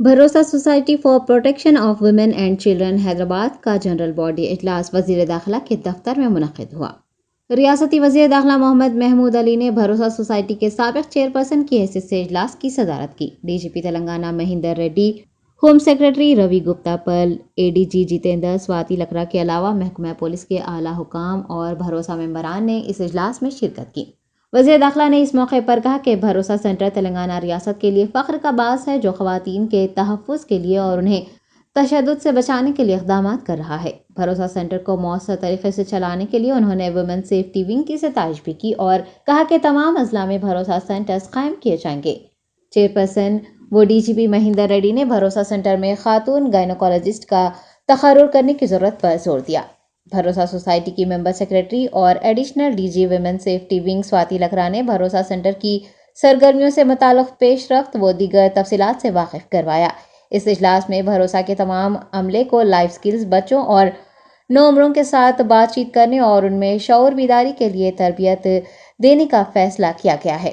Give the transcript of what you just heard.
بھروسہ society for protection of women and children Hyderabad کا general body اجلاس وزیر داخلہ کے دفتر میں منعقد ہوا۔ ریاستی وزیر داخلہ محمد محمود علی نے بھروسہ سوسائٹی کے سابق چیئرپرسن کی حیثیت سے اجلاس کی صدارت کی۔ D G P Telangana Mahender Reddy, home secretary Ravi Gupta پل، A D G Jitender, Swati Lakra کے علاوہ محکمہ پولیس کے اعلیٰ حکام اور بھروسہ ممبران نے اس اجلاس میں شرکت کی۔ وزیر داخلہ نے اس موقع پر کہا کہ بھروسہ سینٹر تلنگانہ ریاست کے لیے فخر کا باعث ہے، جو خواتین کے تحفظ کے لیے اور انہیں تشدد سے بچانے کے لیے اقدامات کر رہا ہے۔ بھروسہ سینٹر کو مؤثر طریقے سے چلانے کے لیے انہوں نے ویمن سیفٹی ونگ کی ستائش بھی کی اور کہا کہ تمام اضلاع میں بھروسہ سینٹرز قائم کیے جائیں گے۔ چیئرپرسن و ڈی جی پی مہندر ریڈی نے بھروسہ سینٹر میں خاتون گائنوکالوجسٹ کا تقرر کرنے کی ضرورت پر زور دیا۔ بھروسہ سوسائٹی کی ممبر سیکرٹری اور additional D G women safety wing Swati Lakra نے بھروسہ سینٹر کی سرگرمیوں سے متعلق پیش رفت و دیگر تفصیلات سے واقف کروایا۔ اس اجلاس میں بھروسہ کے تمام عملے کو لائف سکلز، بچوں اور نوعمروں کے ساتھ بات چیت کرنے اور ان میں شعور بیداری کے لیے تربیت دینے کا فیصلہ کیا گیا ہے۔